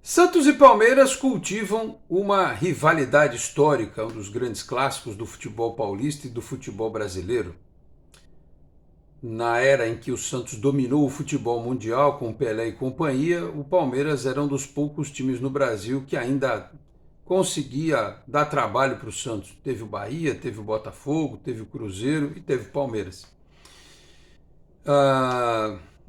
Santos e Palmeiras cultivam uma rivalidade histórica, um dos grandes clássicos do futebol paulista e do futebol brasileiro. Na era em que o Santos dominou o futebol mundial com Pelé e companhia, o Palmeiras era um dos poucos times no Brasil que ainda conseguia dar trabalho para o Santos. Teve o Bahia, teve o Botafogo, teve o Cruzeiro e teve o Palmeiras.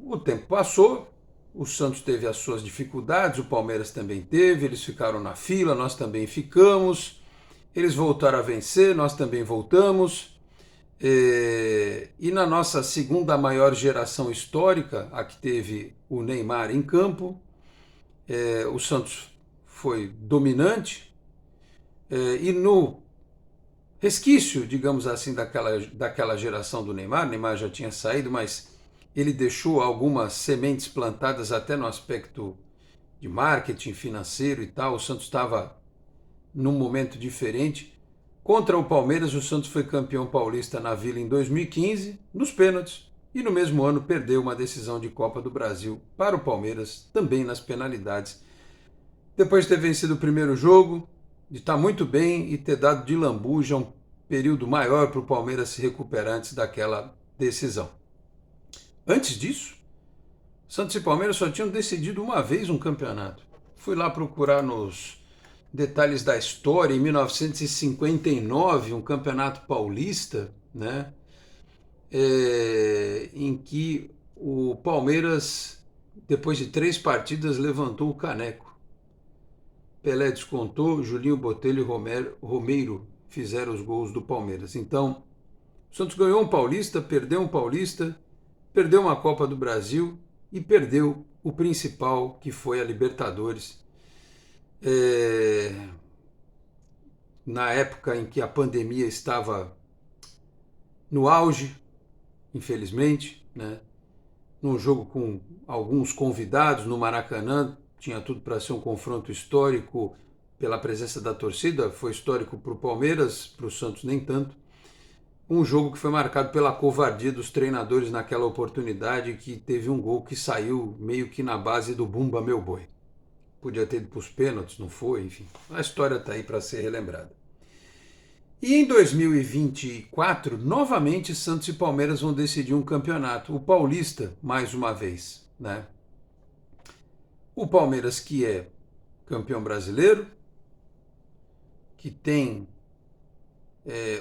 O tempo passou, o Santos teve as suas dificuldades, o Palmeiras também teve, eles ficaram na fila, nós também ficamos, eles voltaram a vencer, nós também voltamos. E na nossa segunda maior geração histórica, a que teve o Neymar em campo, o Santos foi dominante, e no resquício, digamos assim, daquela geração do Neymar, Neymar já tinha saído, mas ele deixou algumas sementes plantadas até no aspecto de marketing financeiro e tal. O Santos estava num momento diferente. Contra o Palmeiras, o Santos foi campeão paulista na Vila em 2015, nos pênaltis, e no mesmo ano perdeu uma decisão de Copa do Brasil para o Palmeiras, também nas penalidades. Depois de ter vencido o primeiro jogo, de estar muito bem e ter dado de lambuja um período maior para o Palmeiras se recuperar antes daquela decisão. Antes disso, Santos e Palmeiras só tinham decidido uma vez um campeonato. Fui lá procurar nos detalhes da história, em 1959, um campeonato paulista, né, em que o Palmeiras, depois de 3 partidas, levantou o caneco. Pelé descontou, Julinho Botelho e Romeiro fizeram os gols do Palmeiras. Então, o Santos ganhou um paulista, perdeu uma Copa do Brasil e perdeu o principal, que foi a Libertadores. Na época em que a pandemia estava no auge, infelizmente, né? Num jogo com alguns convidados no Maracanã, tinha tudo para ser um confronto histórico pela presença da torcida, foi histórico para o Palmeiras, para o Santos nem tanto. Um jogo que foi marcado pela covardia dos treinadores naquela oportunidade, que teve um gol que saiu meio que na base do Bumba Meu Boi. Podia ter ido para os pênaltis, não foi, enfim. A história está aí para ser relembrada. E em 2024, novamente Santos e Palmeiras vão decidir um campeonato, o Paulista, mais uma vez, né? O Palmeiras, que é campeão brasileiro, que tem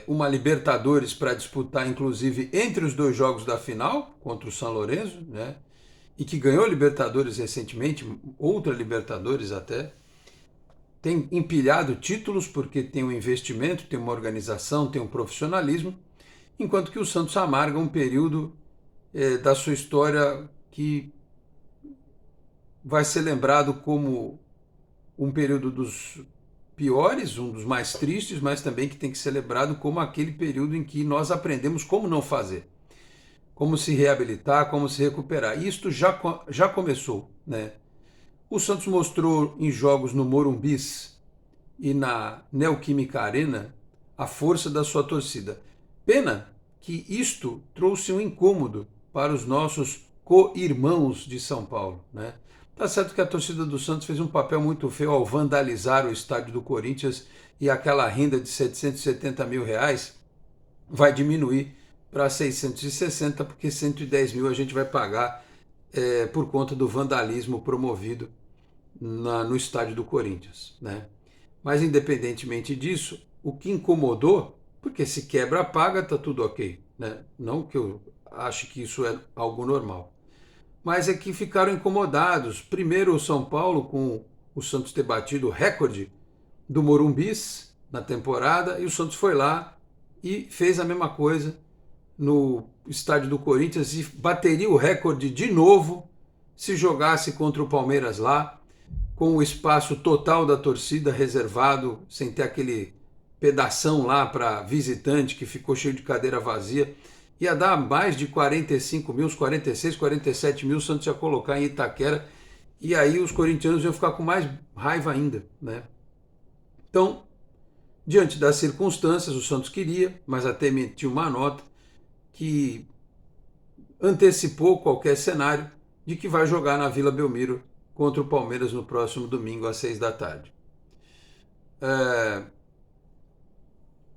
uma Libertadores para disputar, inclusive, entre os 2 jogos da final, contra o São Lourenço, né? E que ganhou Libertadores recentemente, outra Libertadores até. Tem empilhado títulos porque tem um investimento, tem uma organização, tem um profissionalismo, enquanto que o Santos amarga um período da sua história que vai ser lembrado como um período dos piores, um dos mais tristes, mas também que tem que ser lembrado como aquele período em que nós aprendemos como não fazer, como se reabilitar, como se recuperar. E isto já começou, né? O Santos mostrou em jogos no Morumbis e na Neoquímica Arena a força da sua torcida. Pena que isto trouxe um incômodo para os nossos co-irmãos de São Paulo, né? Tá certo que a torcida do Santos fez um papel muito feio ao vandalizar o estádio do Corinthians, e aquela renda de 770 mil reais vai diminuir para 660, porque 110 mil a gente vai pagar por conta do vandalismo promovido no estádio do Corinthians, né? Mas independentemente disso, o que incomodou, porque se quebra paga, tá tudo ok, né? Não que eu ache que isso é algo normal, mas é que ficaram incomodados. Primeiro o São Paulo, com o Santos ter batido o recorde do Morumbis na temporada, e o Santos foi lá e fez a mesma coisa no estádio do Corinthians e bateria o recorde de novo se jogasse contra o Palmeiras lá, com o espaço total da torcida reservado, sem ter aquele pedação lá para visitante que ficou cheio de cadeira vazia. Ia dar mais de 45 mil, uns 46, 47 mil, o Santos ia colocar em Itaquera, e aí os corintianos iam ficar com mais raiva ainda, né? Então, diante das circunstâncias, o Santos queria, mas até emitiu uma nota que antecipou qualquer cenário de que vai jogar na Vila Belmiro contra o Palmeiras no próximo domingo às 6 da tarde.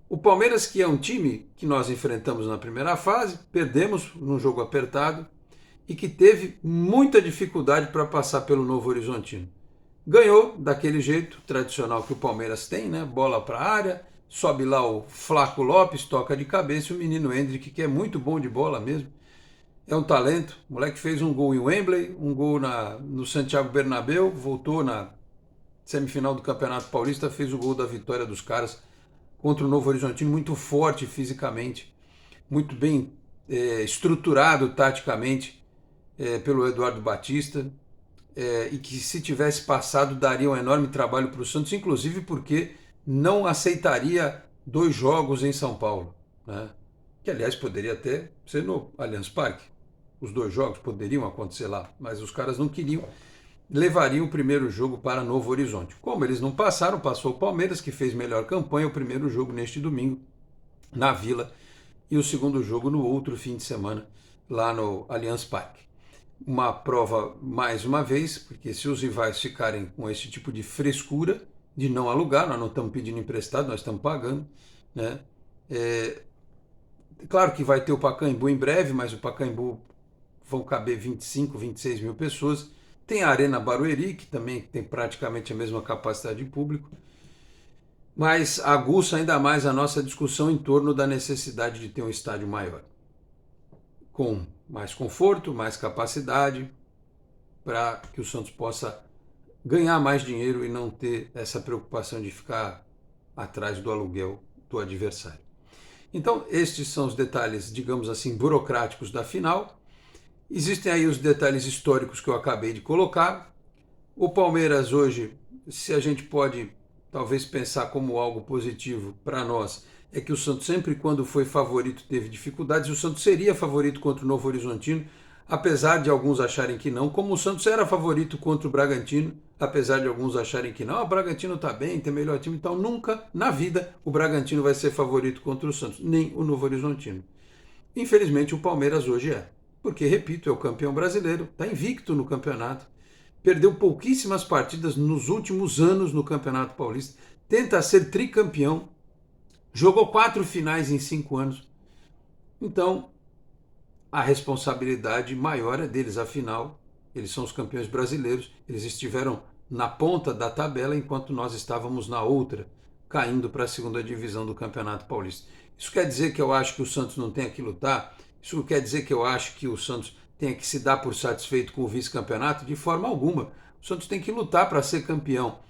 O Palmeiras, que é um time que nós enfrentamos na primeira fase, perdemos num jogo apertado e que teve muita dificuldade para passar pelo Novo Horizontino. Ganhou daquele jeito tradicional que o Palmeiras tem, né? Bola para a área, sobe lá o Flaco Lopes, toca de cabeça, e o menino Hendrick, que é muito bom de bola mesmo, é um talento. O moleque fez um gol em Wembley, um gol no Santiago Bernabéu, voltou na semifinal do Campeonato Paulista, fez o gol da vitória dos caras contra o Novo Horizontino, muito forte fisicamente, muito bem estruturado taticamente pelo Eduardo Batista, e que se tivesse passado daria um enorme trabalho para o Santos, inclusive porque não aceitaria 2 jogos em São Paulo, né? Que aliás poderia até ser no Allianz Parque. Os 2 jogos poderiam acontecer lá, mas os caras não queriam, levariam o primeiro jogo para Novo Horizonte. Como eles não passaram, passou o Palmeiras, que fez melhor campanha, o primeiro jogo neste domingo na Vila e o segundo jogo no outro fim de semana lá no Allianz Parque. Uma prova, mais uma vez, porque se os rivais ficarem com esse tipo de frescura de não alugar, nós não estamos pedindo emprestado, nós estamos pagando, né? Claro que vai ter o Pacaembu em breve, mas o Pacaembu vão caber 25, 26 mil pessoas. Tem a Arena Barueri, que também tem praticamente a mesma capacidade de público, mas aguça ainda mais a nossa discussão em torno da necessidade de ter um estádio maior, com mais conforto, mais capacidade, para que o Santos possa ganhar mais dinheiro e não ter essa preocupação de ficar atrás do aluguel do adversário. Então, estes são os detalhes, digamos assim, burocráticos da final. Existem aí os detalhes históricos que eu acabei de colocar. O Palmeiras hoje, se a gente pode talvez pensar como algo positivo para nós, é que o Santos sempre quando foi favorito teve dificuldades. O Santos seria favorito contra o Novo Horizontino, apesar de alguns acharem que não, como o Santos era favorito contra o Bragantino, apesar de alguns acharem que não, o Bragantino está bem, tem melhor time, então nunca na vida o Bragantino vai ser favorito contra o Santos, nem o Novo Horizontino. Infelizmente o Palmeiras hoje é, porque, repito, é o campeão brasileiro, está invicto no campeonato, perdeu pouquíssimas partidas nos últimos anos no Campeonato Paulista, tenta ser tricampeão, jogou 4 finais em 5 anos, então a responsabilidade maior é deles, afinal, eles são os campeões brasileiros, eles estiveram na ponta da tabela enquanto nós estávamos na outra, caindo para a segunda divisão do Campeonato Paulista. Isso quer dizer que eu acho que o Santos não tenha que lutar? Isso quer dizer que eu acho que o Santos tenha que se dar por satisfeito com o vice-campeonato? De forma alguma. O Santos tem que lutar para ser campeão.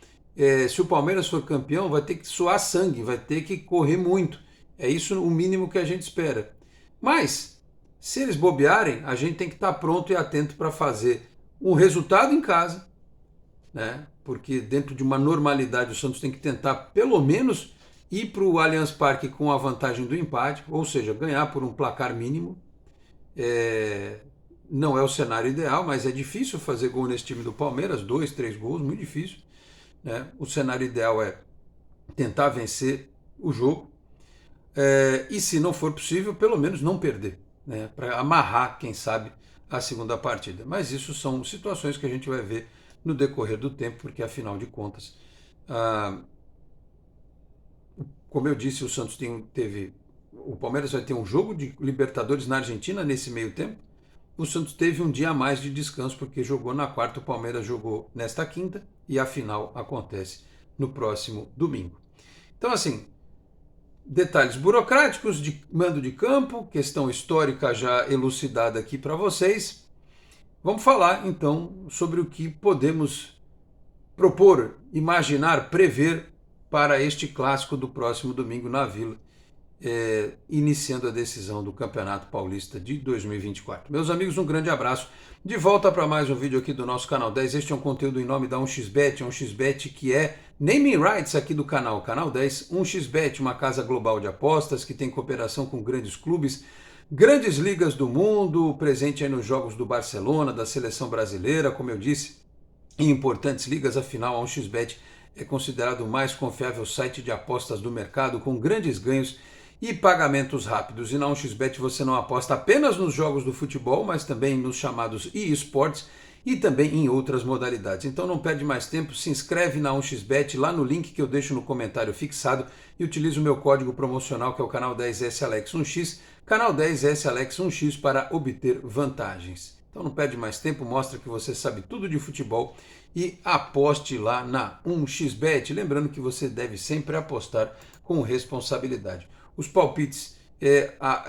Se o Palmeiras for campeão, vai ter que suar sangue, vai ter que correr muito. É isso o mínimo que a gente espera. Mas, se eles bobearem, a gente tem que estar pronto e atento para fazer um resultado em casa, né? Porque dentro de uma normalidade o Santos tem que tentar pelo menos ir para o Allianz Parque com a vantagem do empate, ou seja, ganhar por um placar mínimo. Não é o cenário ideal, mas é difícil fazer gol nesse time do Palmeiras, 2, 3 gols, muito difícil, né? O cenário ideal é tentar vencer o jogo, e se não for possível, pelo menos não perder, né? Para amarrar, quem sabe, a segunda partida. Mas isso são situações que a gente vai ver no decorrer do tempo, porque afinal de contas, como eu disse, o Santos o Palmeiras vai ter um jogo de Libertadores na Argentina nesse meio tempo. O Santos teve um dia a mais de descanso porque jogou na quarta, o Palmeiras jogou nesta quinta e a final acontece no próximo domingo. Então, assim, detalhes burocráticos de mando de campo, questão histórica já elucidada aqui para vocês. Vamos falar então sobre o que podemos propor, imaginar, prever para este clássico do próximo domingo na Vila, iniciando a decisão do Campeonato Paulista de 2024. Meus amigos, um grande abraço. De volta para mais um vídeo aqui do nosso Canal 10. Este é um conteúdo em nome da 1xBet, 1xBet que é naming rights aqui do canal, Canal 10. 1xBet, uma casa global de apostas que tem cooperação com grandes clubes, grandes ligas do mundo, presente aí nos jogos do Barcelona, da seleção brasileira, como eu disse, em importantes ligas. Afinal, a 1xBet é considerado o mais confiável site de apostas do mercado, com grandes ganhos e pagamentos rápidos. E na 1xBet você não aposta apenas nos jogos do futebol, mas também nos chamados eSports e também em outras modalidades. Então não perde mais tempo, se inscreve na 1xBet lá no link que eu deixo no comentário fixado e utiliza o meu código promocional que é o canal 10SAlex1x, canal 10SAlex1x para obter vantagens. Então não perde mais tempo, mostra que você sabe tudo de futebol e aposte lá na 1xBet. Lembrando que você deve sempre apostar com responsabilidade. Os palpites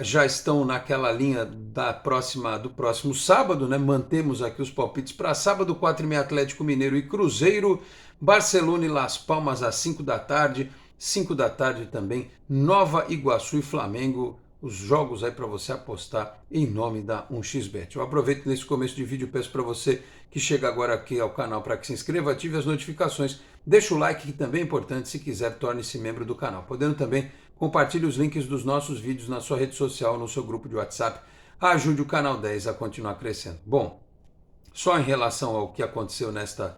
já estão naquela linha do próximo sábado, né? Mantemos aqui os palpites para sábado, 4h30 Atlético Mineiro e Cruzeiro, Barcelona e Las Palmas às 5 da tarde, 5 da tarde também, Nova Iguaçu e Flamengo, os jogos aí para você apostar em nome da 1xBet. Eu aproveito nesse começo de vídeo e peço para você que chega agora aqui ao canal para que se inscreva, ative as notificações, deixa o like que também é importante, se quiser torne-se membro do canal, podendo também compartilhe os links dos nossos vídeos na sua rede social, no seu grupo de WhatsApp, ajude o canal 10 a continuar crescendo. Bom, só em relação ao que aconteceu nesta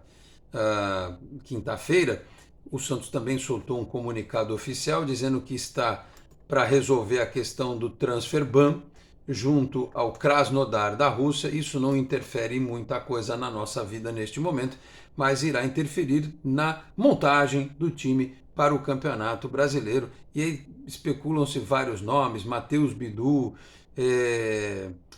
quinta-feira, o Santos também soltou um comunicado oficial dizendo que está para resolver a questão do transfer ban junto ao Krasnodar da Rússia. Isso não interfere em muita coisa na nossa vida neste momento, mas irá interferir na montagem do time para o Campeonato Brasileiro. E aí especulam-se vários nomes, Matheus Bidu,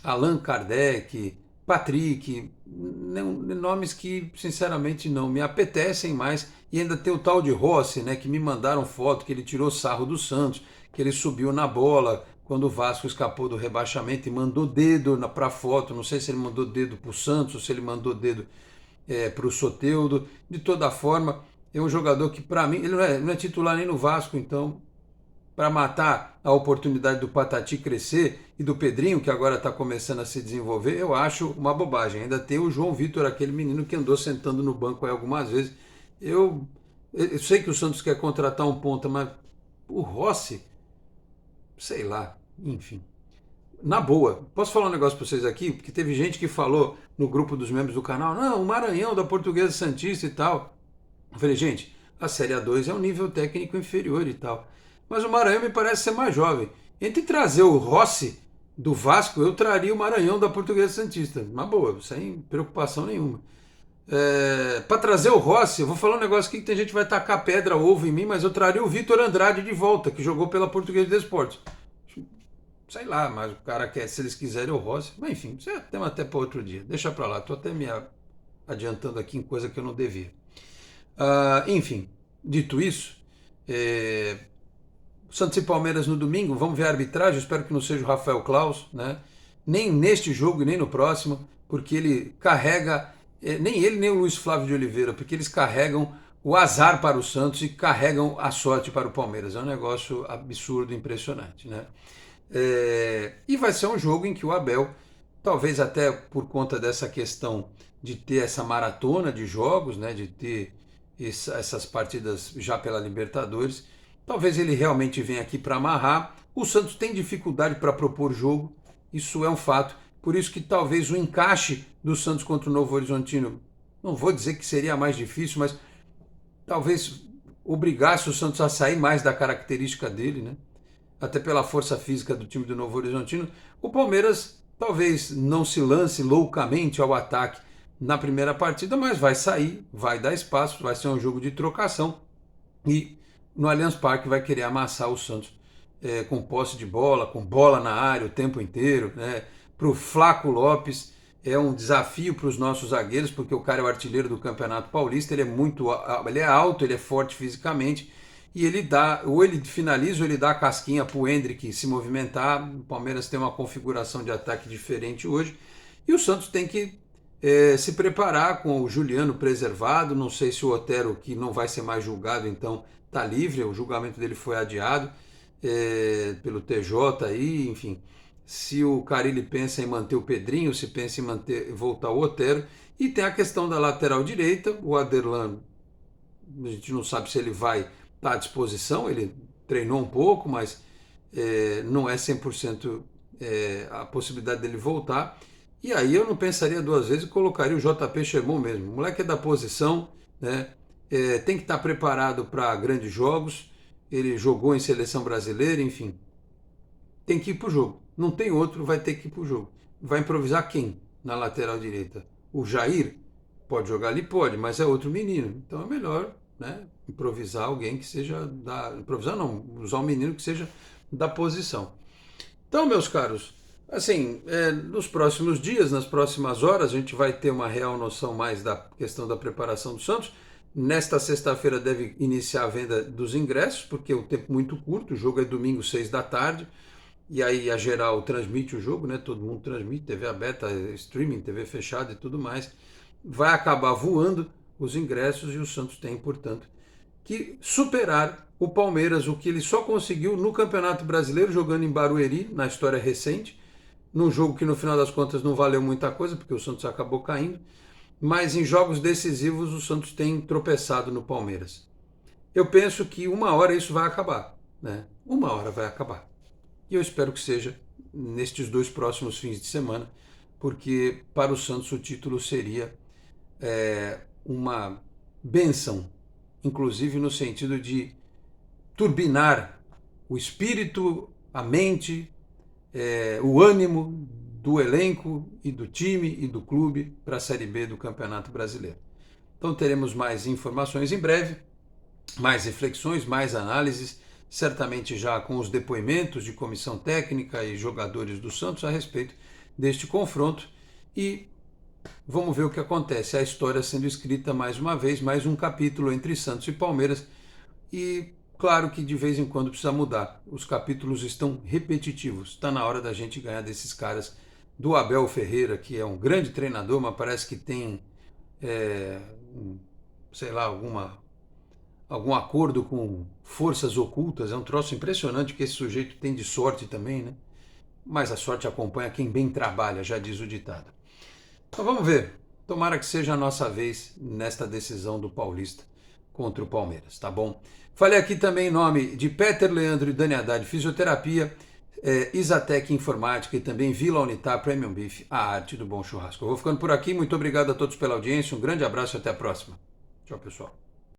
Allan Kardec, Patrick, nomes que sinceramente não me apetecem mais, e ainda tem o tal de Rossi, né, que me mandaram foto que ele tirou sarro do Santos, que ele subiu na bola quando o Vasco escapou do rebaixamento e mandou dedo para a foto, não sei se ele mandou dedo para o Santos ou se ele mandou dedo para o Soteldo. De toda forma, é um jogador que para mim, ele não é titular nem no Vasco, então para matar a oportunidade do Patati crescer e do Pedrinho, que agora está começando a se desenvolver, eu acho uma bobagem. Ainda tem o João Vitor, aquele menino que andou sentando no banco aí algumas vezes. Eu sei que o Santos quer contratar um ponta, mas o Rossi, sei lá, enfim. Na boa, posso falar um negócio para vocês aqui? Porque teve gente que falou no grupo dos membros do canal, não, o Maranhão da Portuguesa Santista e tal. Eu falei, gente, a Série A2 é um nível técnico inferior e tal. Mas o Maranhão me parece ser mais jovem. Entre trazer o Rossi do Vasco, eu traria o Maranhão da Portuguesa Santista. Na boa, sem preocupação nenhuma. Para trazer o Rossi, eu vou falar um negócio aqui que tem gente que vai tacar pedra, ovo em mim, mas eu traria o Vitor Andrade de volta, que jogou pela Portuguesa de Esportes. Sei lá, mas o cara quer, se eles quiserem o Rossi. Mas enfim, isso é tema até para outro dia. Deixa para lá, estou até me adiantando aqui em coisa que eu não devia. Enfim, dito isso, Santos e Palmeiras no domingo, vamos ver a arbitragem, espero que não seja o Rafael Claus, né? Nem neste jogo e nem no próximo, porque ele carrega, nem ele nem o Luiz Flávio de Oliveira, porque eles carregam o azar para o Santos e carregam a sorte para o Palmeiras. É um negócio absurdo, impressionante, né? E vai ser um jogo em que o Abel, talvez até por conta dessa questão de ter essa maratona de jogos, né, de ter essas partidas já pela Libertadores, talvez ele realmente venha aqui para amarrar. O Santos tem dificuldade para propor jogo, isso é um fato. Por isso que talvez o encaixe do Santos contra o Novo Horizontino, não vou dizer que seria mais difícil, mas talvez obrigasse o Santos a sair mais da característica dele, né? Até pela força física do time do Novo Horizontino. O Palmeiras talvez não se lance loucamente ao ataque na primeira partida, mas vai sair, vai dar espaço, vai ser um jogo de trocação e no Allianz Parque vai querer amassar o Santos com posse de bola, com bola na área o tempo inteiro, né? Para o Flaco Lopes é um desafio para os nossos zagueiros, porque o cara é o artilheiro do Campeonato Paulista, ele é alto, ele é forte fisicamente, e ele dá, ou ele finaliza ou ele dá a casquinha para o Hendrick se movimentar. O Palmeiras tem uma configuração de ataque diferente hoje, e o Santos tem que se preparar com o Juliano preservado. Não sei se o Otero, que não vai ser mais julgado, então está livre, o julgamento dele foi adiado pelo TJ aí, enfim. Se o Carille pensa em manter o Pedrinho, se pensa em voltar o Otero, e tem a questão da lateral direita, o Aderlan, a gente não sabe se ele vai estar à disposição, ele treinou um pouco, mas não é 100% a possibilidade dele voltar. E aí eu não pensaria duas vezes e colocaria o JP Sherman mesmo. O moleque é da posição, né? Tem que estar preparado para grandes jogos. Ele jogou em seleção brasileira, enfim. Tem que ir para o jogo. Não tem outro, vai ter que ir para o jogo. Vai improvisar quem na lateral direita? O Jair pode jogar ali? Pode, mas é outro menino. Então é melhor, né, improvisar alguém que seja da. Improvisar não, usar um menino que seja da posição. Então, meus caros, assim, nos próximos dias, nas próximas horas, a gente vai ter uma real noção mais da questão da preparação do Santos. Nesta sexta-feira deve iniciar a venda dos ingressos, porque é um tempo muito curto, o jogo é domingo, 6 da tarde, e aí a geral transmite o jogo, né? Todo mundo transmite, TV aberta, streaming, TV fechada e tudo mais. Vai acabar voando os ingressos e o Santos tem, portanto, que superar o Palmeiras, o que ele só conseguiu no Campeonato Brasileiro, jogando em Barueri, na história recente, num jogo que no final das contas não valeu muita coisa, porque o Santos acabou caindo, mas em jogos decisivos o Santos tem tropeçado no Palmeiras. Eu penso que uma hora isso vai acabar, né? Uma hora vai acabar. E eu espero que seja nestes 2 próximos fins de semana, porque para o Santos o título seria uma benção, inclusive no sentido de turbinar o espírito, a mente, o ânimo do elenco e do time e do clube para a Série B do Campeonato Brasileiro. Então teremos mais informações em breve, mais reflexões, mais análises, certamente já com os depoimentos de comissão técnica e jogadores do Santos a respeito deste confronto, e vamos ver o que acontece. A história sendo escrita mais uma vez, mais um capítulo entre Santos e Palmeiras, e claro que de vez em quando precisa mudar. Os capítulos estão repetitivos. Está na hora da gente ganhar desses caras, do Abel Ferreira, que é um grande treinador, mas parece que tem, sei lá, algum acordo com forças ocultas. É um troço impressionante que esse sujeito tem de sorte também, né? Mas a sorte acompanha quem bem trabalha, já diz o ditado. Então vamos ver. Tomara que seja a nossa vez nesta decisão do Paulista contra o Palmeiras, tá bom? Falei aqui também em nome de Peter Leandro e Dani Haddad Fisioterapia, Isatec Informática e também Vila Unitar Premium Beef, a arte do bom churrasco. Eu vou ficando por aqui, muito obrigado a todos pela audiência, um grande abraço e até a próxima. Tchau, pessoal.